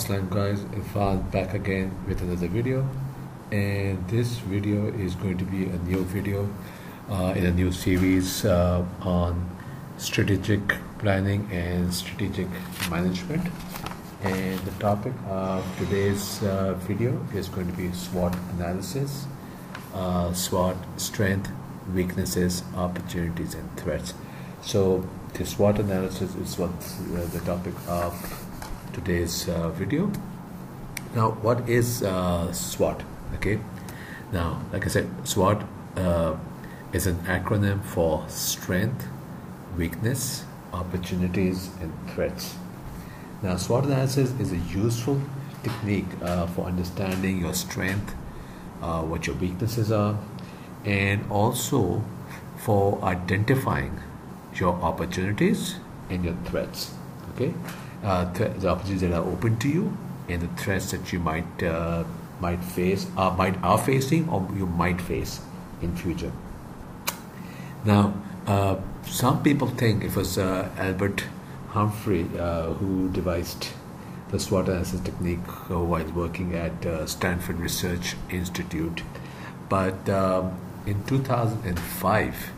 Assalamu guys, Irfan back again with another video, and this video is going to be a new video in a new series on strategic planning and strategic management. And the topic of today's video is going to be SWOT analysis. SWOT: strength, weaknesses, opportunities, and threats. So the SWOT analysis is what the topic of today's video. Now, what is SWOT? Okay, now like I said, SWOT is an acronym for strength, weakness, opportunities, and threats. Now, SWOT analysis is a useful technique for understanding your strength, what your weaknesses are, and also for identifying your opportunities and your threats. Okay, the opportunities that are open to you and the threats that you might face, are facing, or you might face in future. Now, some people think it was Albert Humphrey who devised the SWOT analysis technique while working at Stanford Research Institute, but in 2005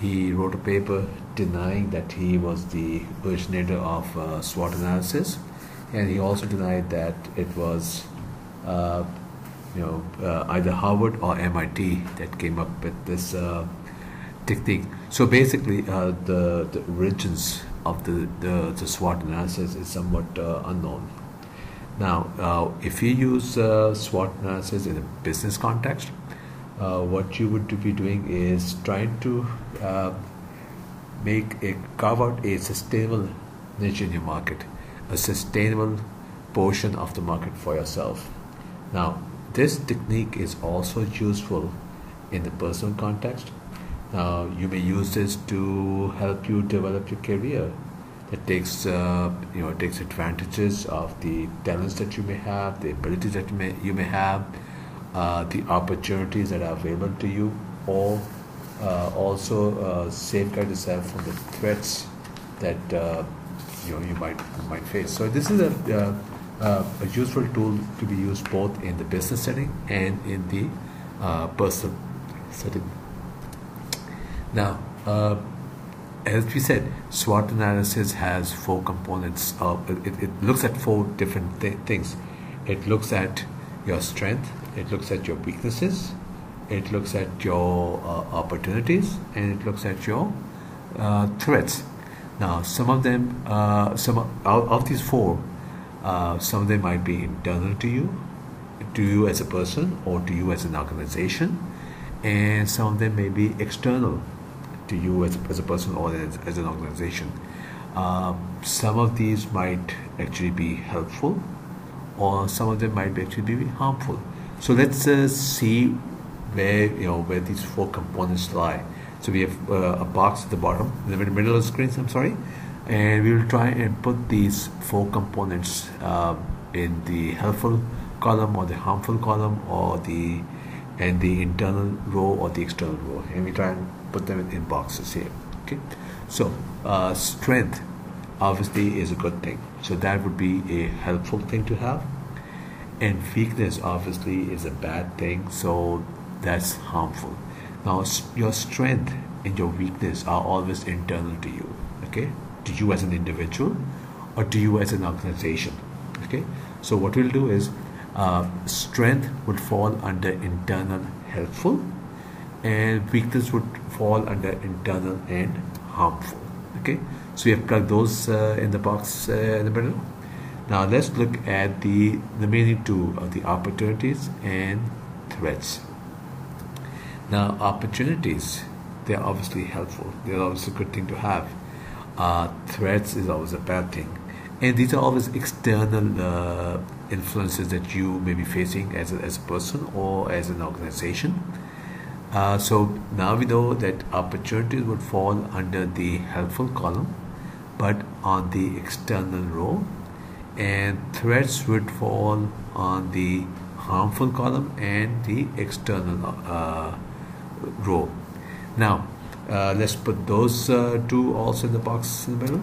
he wrote a paper denying that he was the originator of SWOT analysis, and he also denied that it was either Harvard or MIT that came up with this technique. So basically, the origins of the SWOT analysis is somewhat unknown. Now, if you use SWOT analysis in a business context, what you would be doing is trying to carve out a sustainable niche in your market, a sustainable portion of the market for yourself. Now, this technique is also useful in the personal context. Now, you may use this to help you develop your career. That takes takes advantages of the talents that you may have, the abilities that you may have, the opportunities that are available to you, or also safeguard yourself from the threats that you might face. So this is a useful tool to be used both in the business setting and in the personal setting. Now, as we said, SWOT analysis has four components. It looks at four different things. It looks at your strength, it looks at your weaknesses, it looks at your opportunities, and it looks at your threats. Now, some of them, out of these four, some of them might be internal to you as a person, or to you as an organization, and some of them may be external to you as a person or as an organization. Some of these might actually be helpful, or some of them might actually be harmful. So let's see where these four components lie. So we have a box at the bottom, in the middle of the screen, I'm sorry, and we will try and put these four components in the helpful column or the harmful column, or the internal row or the external row, and we try and put them in boxes here. Okay, so strength obviously is a good thing, so that would be a helpful thing to have, and weakness obviously is a bad thing, so that's harmful. Now, your strength and your weakness are always internal to you, okay, to you as an individual or to you as an organization. Okay, so what we'll do is strength would fall under internal helpful, and weakness would fall under internal and harmful. Okay, so we have plugged those in the box in the middle. Now let's look at the remaining two of the opportunities and threats. Now, opportunities, they're obviously helpful, they're always a good thing to have. Threats is always a bad thing, and these are always external influences that you may be facing as a person or as an organization. So now we know that opportunities would fall under the helpful column, but on the external row, and threats would fall on the harmful column and the external row. Now, let's put those two also in the box in the middle.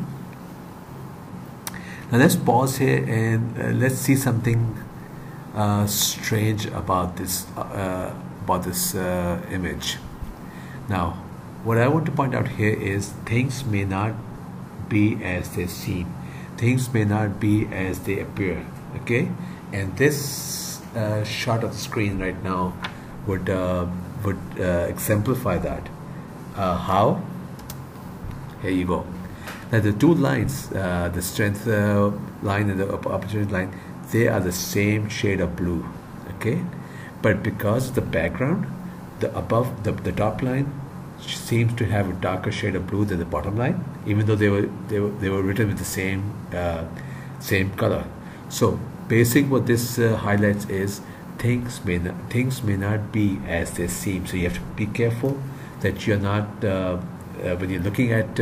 Now let's pause here and let's see something strange about this image. Now, what I want to point out here is things may not be as they seem. Things may not be as they appear. Okay, and this shot of the screen right now would exemplify that. How? Here you go. Now the two lines, the strength line and the opportunity line, they are the same shade of blue. Okay, but because the background, the top line seems to have a darker shade of blue than the bottom line, even though they were written with the same color. So basically what this highlights is things may not be as they seem. So you have to be careful that you're not when you're looking at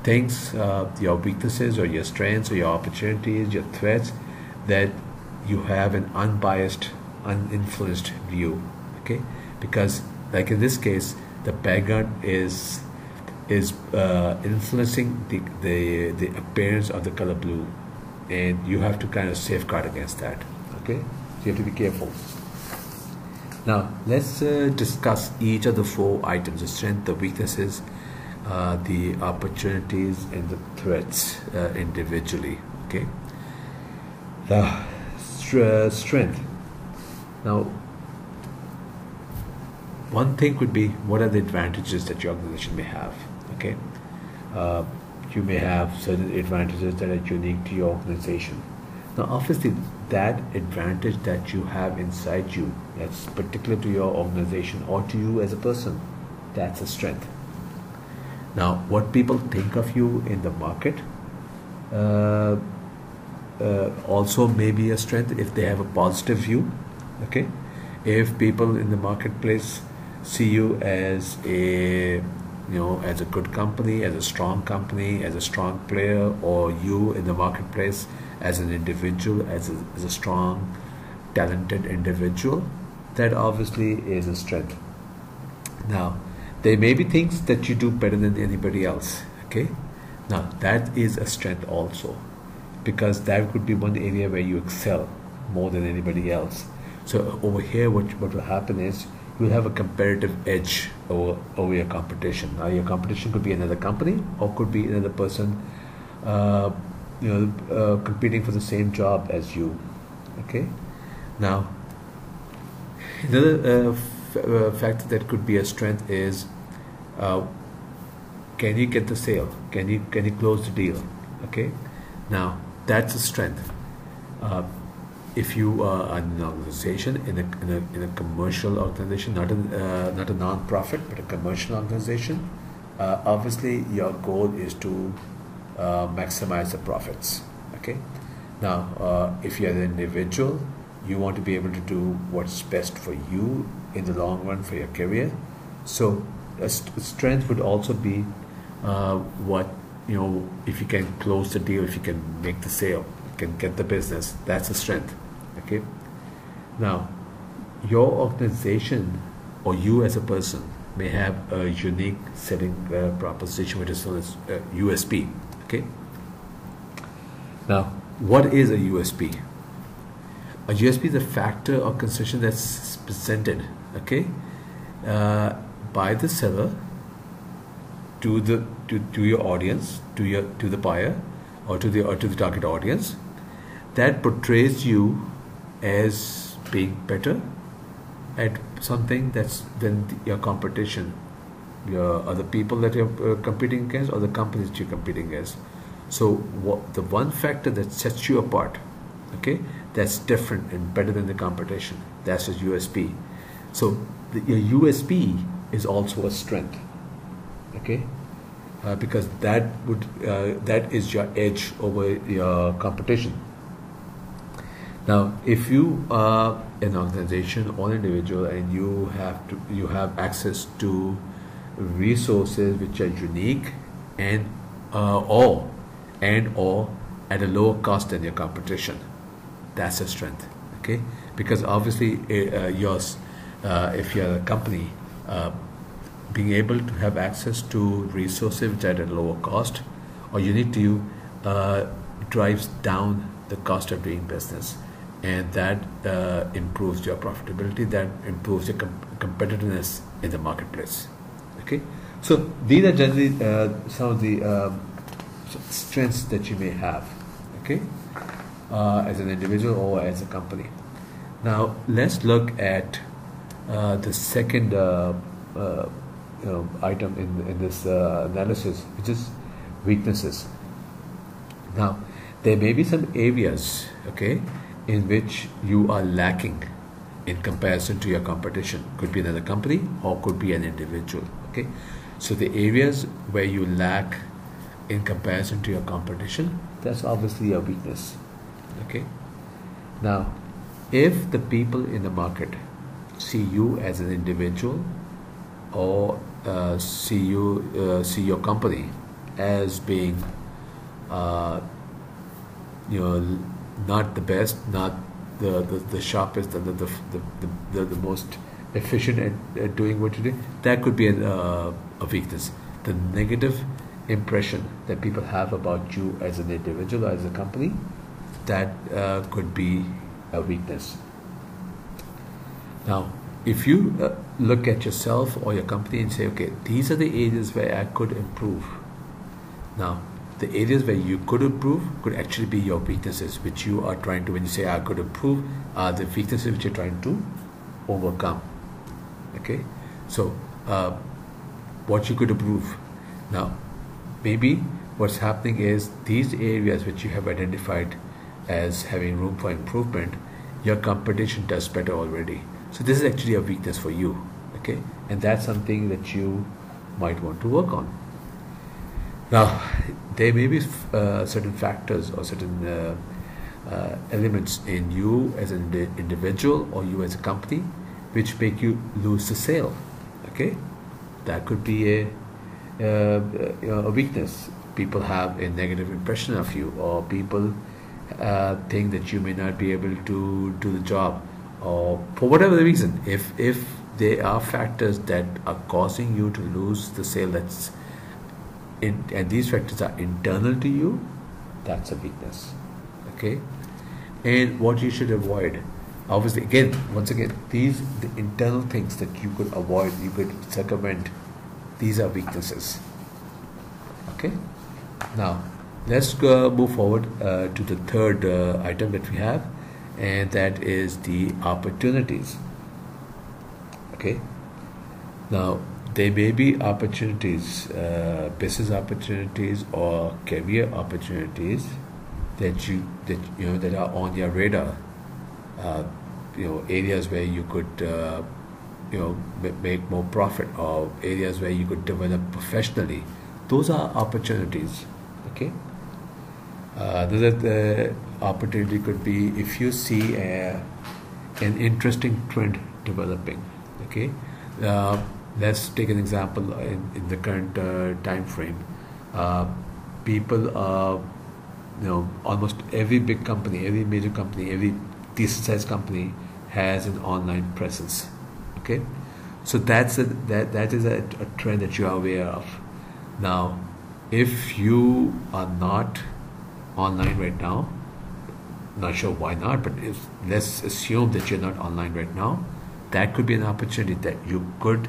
things, your weaknesses or your strengths or your opportunities, your threats, that you have an unbiased, uninfluenced view. Okay, because like in this case, the background is influencing the appearance of the color blue, and you have to kind of safeguard against that. Okay, so you have to be careful. Now let's discuss each of the four items: the strength, the weaknesses, the opportunities, and the threats individually. Okay, the strength. Now, one thing could be, what are the advantages that your organization may have? Okay, you may have certain advantages that are unique to your organization. Now, obviously, that advantage that you have inside you, that's particular to your organization or to you as a person, that's a strength. Now, what people think of you in the market also may be a strength if they have a positive view. Okay, if people in the marketplace see you as as a good company, as a strong player, or you in the marketplace as an individual, as a strong, talented individual, that obviously is a strength. Now, there may be things that you do better than anybody else. Okay, now that is a strength also, because that could be one area where you excel more than anybody else. So over here, what will happen is you'll have a comparative edge over your competition. Now, your competition could be another company or could be another person, competing for the same job as you. Okay. Now, another factor that could be a strength is, can you get the sale? Can you close the deal? Okay. Now, that's a strength. If you are an organization in a commercial organization, not a non-profit, but a commercial organization, obviously your goal is to maximize the profits. Okay. Now, if you're an individual, you want to be able to do what's best for you in the long run for your career. So, a strength would also be if you can close the deal, if you can make the sale, you can get the business. That's a strength. Okay. Now, your organization or you as a person may have a unique selling proposition, which is known as USP. Okay. Now, what is a USP? A USP is a factor or concession that's presented, okay, by the seller to your audience, to the buyer, or to the target audience, that portrays you as being better at something than your competition, your other people that you're competing against, or the companies that you're competing against. So the one factor that sets you apart, okay, that's different and better than the competition, that's a USP. So your USP is also a strength, okay, because that is your edge over your competition. Now, if you are an organization or individual and you have access to resources which are unique and or at a lower cost than your competition, that's a strength. Okay, because obviously if you're a company, being able to have access to resources which are at a lower cost, or unique to you, drives down the cost of doing business, and that improves your profitability, that improves your competitiveness in the marketplace. Okay, so these are generally some of the strengths that you may have, okay, as an individual or as a company. Now let's look at the second item in this analysis, which is weaknesses. Now there may be some areas, okay, in which you are lacking in comparison to your competition. Could be another company or could be an individual. Okay, so the areas where you lack in comparison to your competition, that's obviously a weakness. Okay, now if the people in the market see you as an individual or see your company as being not the best, not the sharpest, and the most efficient at doing what you do, that could be a weakness. The negative impression that people have about you as an individual or as a company, that could be a weakness. Now, if you look at yourself or your company and say, okay, these are the areas where I could improve. Now, the areas where you could improve could actually be your weaknesses, which you are trying to, when you say I could improve, are the weaknesses which you're trying to overcome. Okay, so what you could improve. Now, maybe what's happening is these areas which you have identified as having room for improvement, your competition does better already. So this is actually a weakness for you. Okay, and that's something that you might want to work on. Now, there may be certain factors or certain elements in you as an individual or you as a company which make you lose the sale. Okay, that could be a weakness. People have a negative impression of you, or people think that you may not be able to do the job, or for whatever the reason. If there are factors that are causing you to lose the sale, that's and these factors are internal to you, that's a weakness. Okay, and what you should avoid, obviously, once again, the internal things that you could avoid, you could circumvent, these are weaknesses. Okay, now let's move forward to the third item that we have, and that is the opportunities. Okay, now there may be opportunities, business opportunities or career opportunities that are on your radar. Areas where you could make more profit, or areas where you could develop professionally. Those are opportunities. Okay, the opportunity could be if you see an interesting trend developing. Okay, let's take an example in the current time frame. People are, almost every big company, every major company, every decent sized company has an online presence. Okay, so that is a trend that you are aware of. Now, if you are not online right now, not sure why not, but let's assume that you're not online right now, that could be an opportunity that you could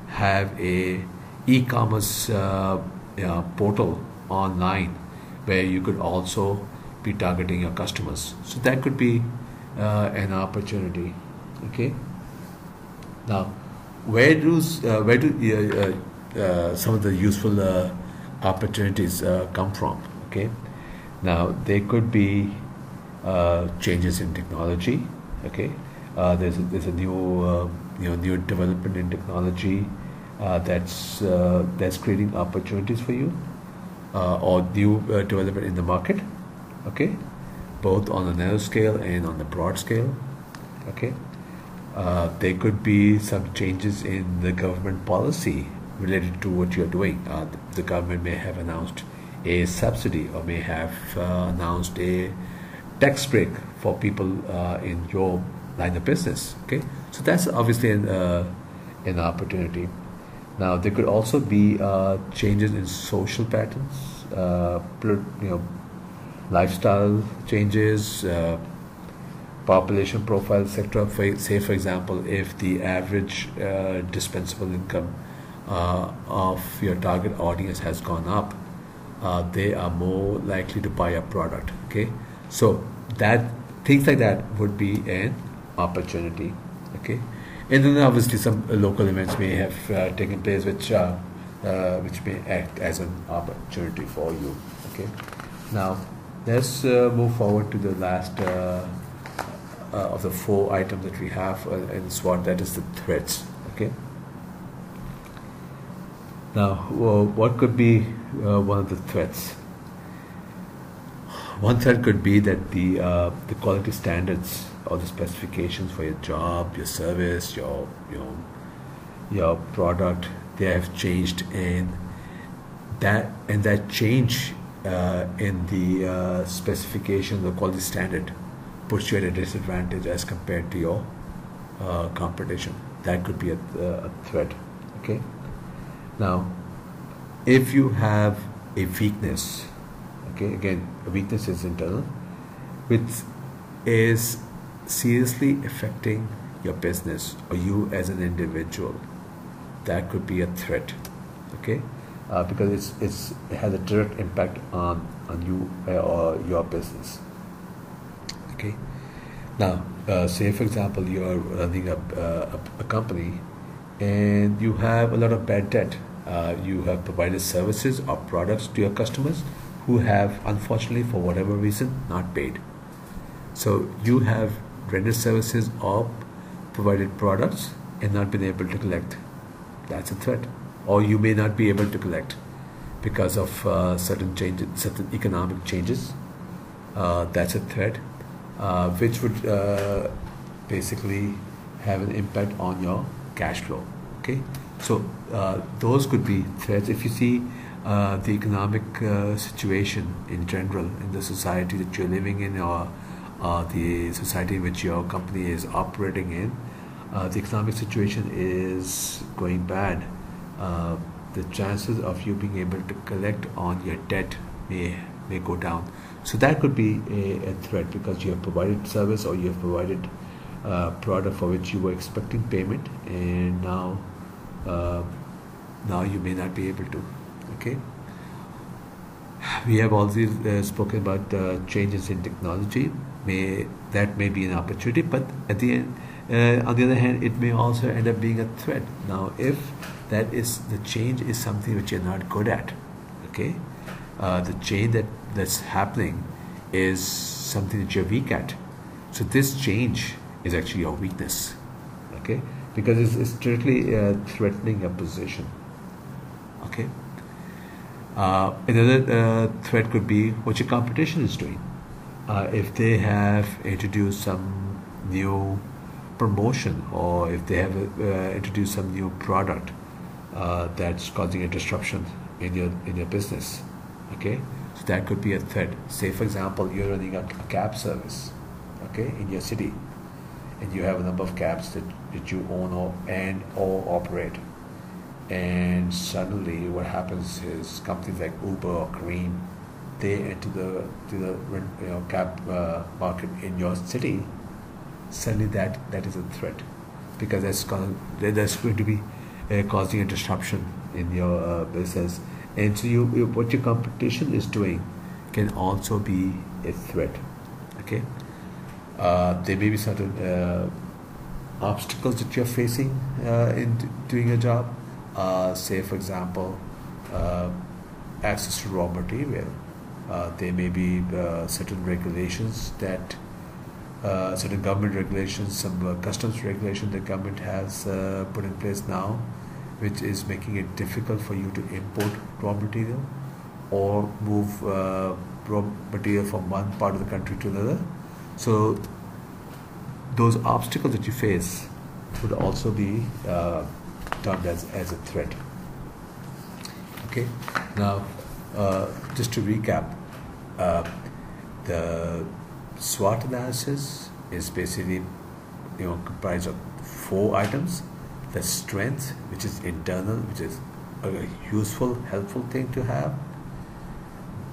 have a e-commerce portal online where you could also be targeting your customers. So that could be an opportunity. Okay. Now, where do some of the useful opportunities come from? Okay. Now, they could be changes in technology. Okay. There's a new new development in technology that's creating opportunities for you, or new development in the market. Okay, both on the narrow scale and on the broad scale. Okay, there could be some changes in the government policy related to what you're doing. The government may have announced a subsidy, or may have announced a tax break for people in your line of business. Okay, so that's obviously an opportunity. Now, there could also be changes in social patterns, lifestyle changes, population profile, etc. Say, for example, if the average dispensable income of your target audience has gone up, they are more likely to buy a product. Okay, so that things like that would be an opportunity. Okay, and then obviously some local events may have taken place, which may act as an opportunity for you. Okay, now let's move forward to the last of the 4 items that we have in SWOT, that is the threats. Okay. Now, what could be one of the threats? One threat could be that the quality standards or the specifications for your job, your service, your product, they have changed, and that change in the specification, the quality standard, puts you at a disadvantage as compared to your competition. That could be a threat. Okay. Now, if you have a weakness, okay, again, a weakness is internal, which is seriously affecting your business or you as an individual, that could be a threat. Okay, because it has a direct impact on you or your business. Okay, now say for example you are running a company and you have a lot of bad debt. You have provided services or products to your customers who have, unfortunately, for whatever reason, not paid. So you have rendered services or provided products and not been able to collect. That's a threat. Or you may not be able to collect because of certain changes, certain economic changes. That's a threat, which would basically have an impact on your cash flow. Okay, so those could be threats. If you see the economic situation in general in the society that you're living in, or the society in which your company is operating in, the economic situation is going bad, the chances of you being able to collect on your debt may go down. So that could be a threat, because you have provided service or you have provided product for which you were expecting payment, and now you may not be able to. Okay, we have also spoken about changes in technology. That may be an opportunity, but at the end, on the other hand, it may also end up being a threat. Now, if that is the change is something which you're not good at, okay, the change that's happening is something that you're weak at. So this change is actually your weakness, okay, because it's directly threatening your position. Okay. Another threat could be what your competition is doing. If they have introduced some new promotion, or if they have introduced some new product that's causing a disruption in your business. Okay, so that could be a threat. Say for example, you're running a cab service, okay, in your city, and you have a number of cabs that you own or operate, and suddenly what happens is companies like Uber or Careem, they enter the cab market in your city. Suddenly that is a threat, because that's going to be causing a disruption in your business, and so what your competition is doing can also be a threat. Okay, there may be certain obstacles that you're facing in doing your job. Say for example, access to raw material. There may be certain regulations that certain government regulations, some customs regulation the government has put in place now, which is making it difficult for you to import raw material or move raw material from one part of the country to another. So those obstacles that you face would also be termed as a threat. Okay, now just to recap, the SWOT analysis is basically comprised of 4 items. The strength, which is internal, which is a useful, helpful thing to have.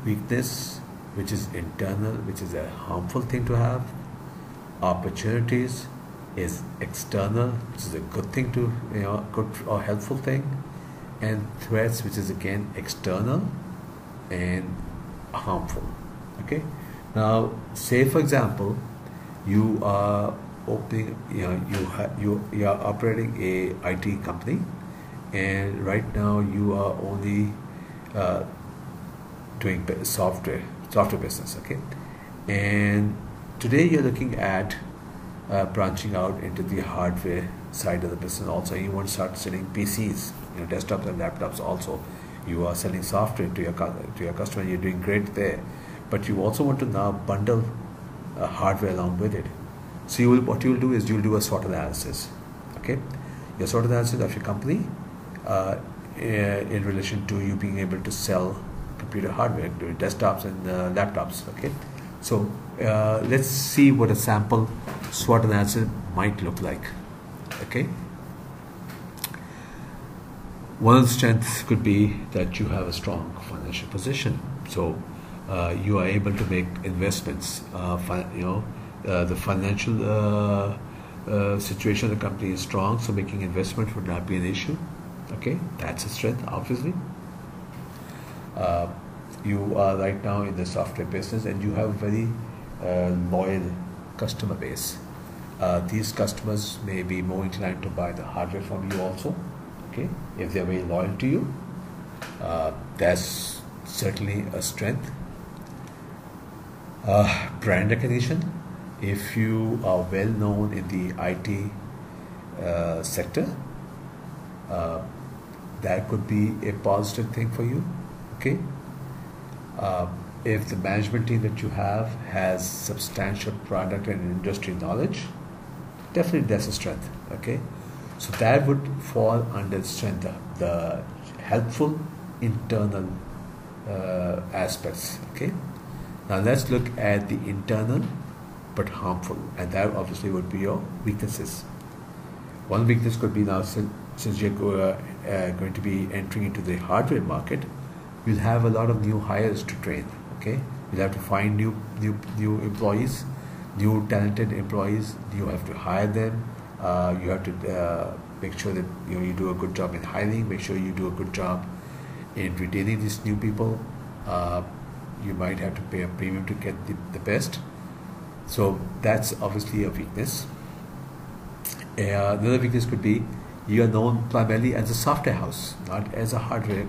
Weakness, which is internal, which is a harmful thing to have. Opportunities is external, which is a good thing to, good or helpful thing. And threats, which is again external and harmful. Okay. Now, say for example, you are opening, you are operating a IT company, and right now you are only doing software business. Okay, and today you're looking at branching out into the hardware side of the business. Also, you want to start selling PCs, desktops and laptops. Also, you are selling software to your customer. You're doing great there, but you also want to now bundle hardware along with it. So what you will do is you will do a SWOT analysis. Okay, your SWOT analysis of your company in relation to you being able to sell computer hardware, desktops and laptops. Okay, so let's see what a sample SWOT analysis might look like. Okay, one of the strengths could be that you have a strong financial position. So you are able to make investments. The financial situation of the company is strong, so making investment would not be an issue. Okay, that's a strength, obviously. You are right now in the software business, and you have a very loyal customer base. These customers may be more inclined to buy the hardware from you also. Okay, if they're very loyal to you, that's certainly a strength. Brand recognition. If you are well known in the IT sector, that could be a positive thing for you. Okay. If the management team that you have has substantial product and industry knowledge, definitely that's a strength. Okay. So that would fall under strength, the helpful internal aspects. Okay. Now let's look at the internal but harmful, and that obviously would be your weaknesses. One weakness could be now, since you're going to be entering into the hardware market, you'll have a lot of new hires to train. Okay, you'll have to find new employees, new talented employees. You have to hire them. You have to make sure that you do a good job in hiring. Make sure you do a good job in retaining these new people. You might have to pay a premium to get the best. So that's obviously a weakness. Another weakness could be you are known primarily as a software house, not as a hardware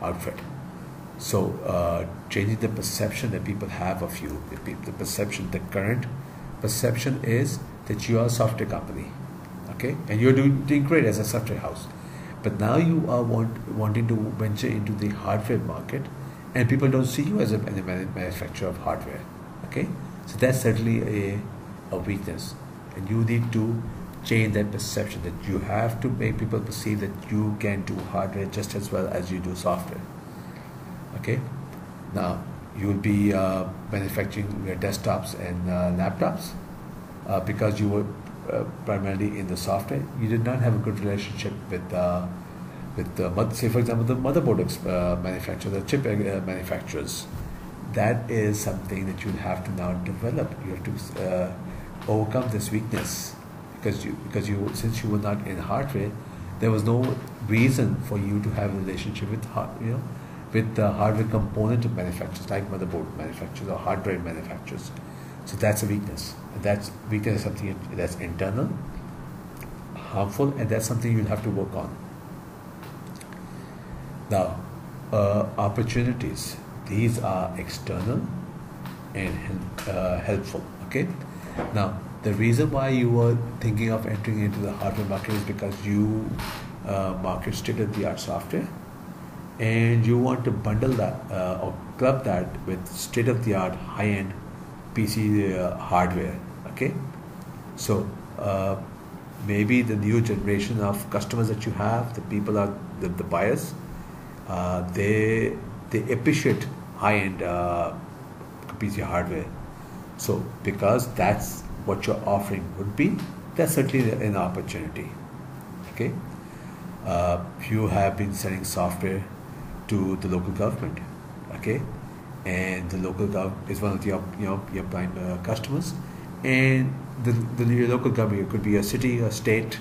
outfit. So changing the perception that people have of you, the current perception is that you are a software company, okay, and you're doing great as a software house. But now you are wanting to venture into the hardware market, and people don't see you as a manufacturer of hardware, okay. So that's certainly a weakness, and you need to change that perception, that you have to make people perceive that you can do hardware just as well as you do software. Okay, now you will be manufacturing your desktops and laptops because you were primarily in the software. You did not have a good relationship with say for example the motherboard manufacturers, the chip manufacturers. That is something that you'll have to now develop. You have to overcome this weakness because since you were not in hardware, there was no reason for you to have a relationship with with the hardware component of manufacturers like motherboard manufacturers or hard drive manufacturers. So that's a weakness. And that's weakness is something that's internal, harmful, and that's something you'll have to work on. Now, opportunities. These are external and helpful. Okay. Now, the reason why you were thinking of entering into the hardware market is because you market state-of-the-art software, and you want to bundle that or club that with state-of-the-art high-end PC hardware. Okay. So maybe the new generation of customers that you have, the people are the buyers, they appreciate high-end PC hardware. So because that's what your offering would be, that's certainly an opportunity. Okay, you have been selling software to the local government. Okay, and the local government is one of your prime customers, and your local government could be a city, a state,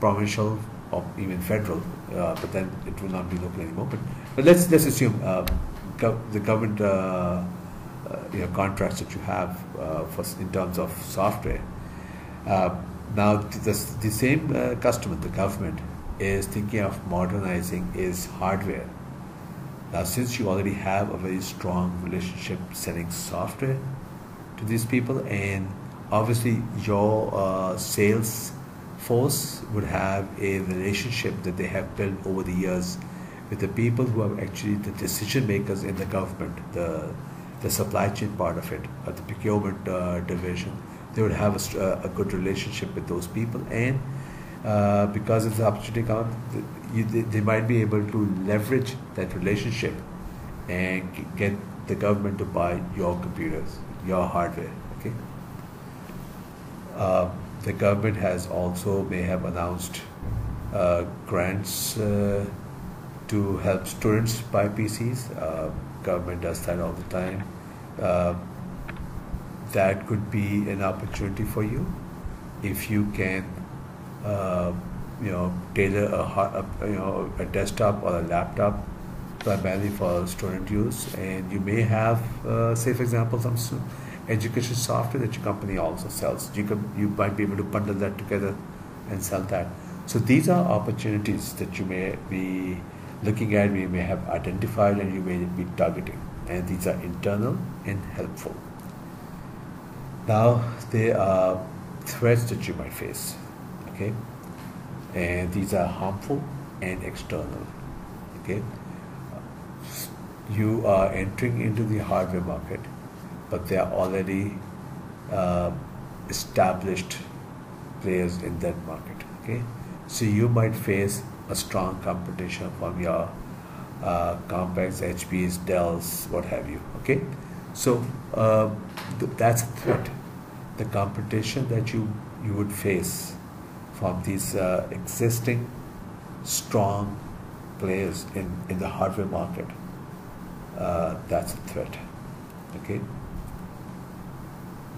provincial, or even federal, but then it will not be local anymore. But let's assume the government contracts that you have in terms of software. Now the same customer, the government, is thinking of modernizing its hardware. Now, since you already have a very strong relationship selling software to these people, and obviously your sales force would have a relationship that they have built over the years with the people who are actually the decision makers in the government, the supply chain part of it, or the procurement division. They would have a good relationship with those people, and because of the opportunity come, they might be able to leverage that relationship and get the government to buy your computers, your hardware. Okay. The government has also may have announced grants to help students buy PCs. Government does that all the time. That could be an opportunity for you if you can, tailor a desktop or a laptop primarily for student use, and you may have, say for example, some education software that your company also sells. You might be able to bundle that together and sell that. So these are opportunities that you may be looking at, we may have identified, and you may be targeting, and these are internal and helpful. Now there are threats that you might face, okay, and these are harmful and external. Okay, you are entering into the hardware market, but there are already established players in that market. Okay, so you might face a strong competition from your Compaqs, HPs, Dells, what have you. Okay, so that's a threat. The competition that you would face from these existing strong players in the hardware market, that's a threat. Okay.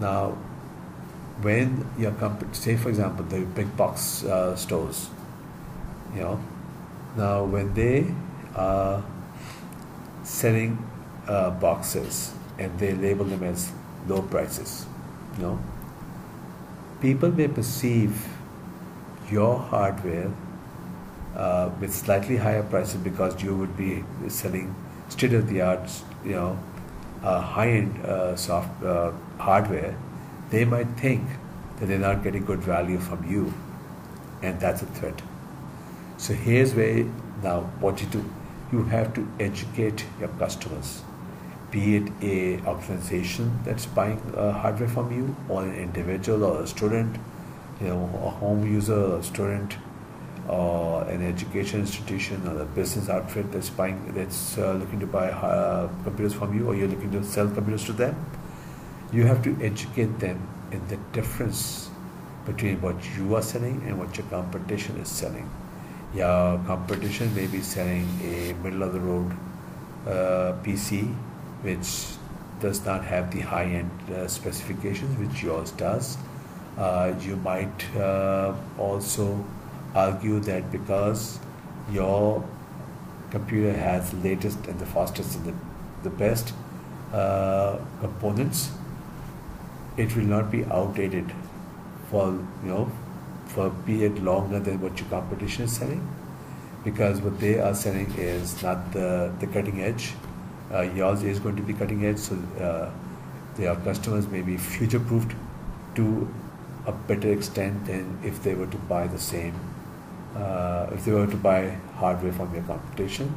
Now, when your company, say for example, the big box stores, now when they are selling boxes and they label them as low prices, people may perceive your hardware with slightly higher prices because you would be selling state-of-the-art, high-end hardware. They might think that they're not getting good value from you, and that's a threat. So here's where now what you do. You have to educate your customers, be it a organization that's buying hardware from you, or an individual or a student, a home user or a student, or an education institution or a business outfit that's looking to buy computers from you, or you're looking to sell computers to them. You have to educate them in the difference between what you are selling and what your competition is selling. Your competition may be selling a middle-of-the-road PC which does not have the high-end specifications which yours does. You might also argue that because your computer has the latest and the fastest and the best components, it will not be outdated for a period longer than what your competition is selling, because what they are selling is not the cutting edge. Yours is going to be cutting edge, so their customers may be future proofed to a better extent than if they were to buy the same, if they were to buy hardware from your competition,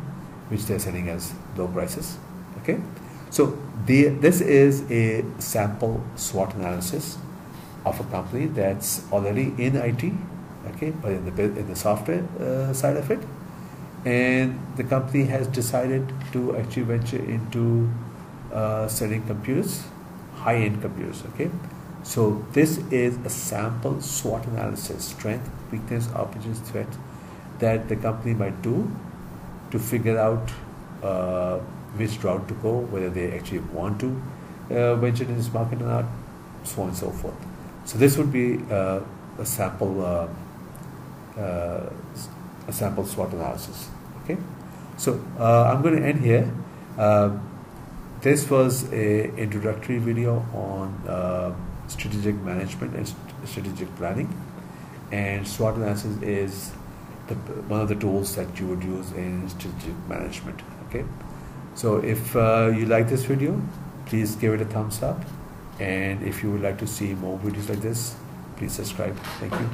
which they're selling as low prices. Okay, so this is a sample SWOT analysis of a company that's already in IT, okay, but in the software side of it, and the company has decided to actually venture into selling computers, high-end computers. Okay, so this is a sample SWOT analysis: strength, weakness, opportunities, threat, that the company might do to figure out which route to go, whether they actually want to venture in this market or not, so on and so forth. So this would be a sample SWOT analysis. Okay, so I'm going to end here. This was a introductory video on strategic management and strategic planning, and SWOT analysis is one of the tools that you would use in strategic management. Okay, so if you like this video, please give it a thumbs up, and if you would like to see more videos like this, please subscribe. Thank you.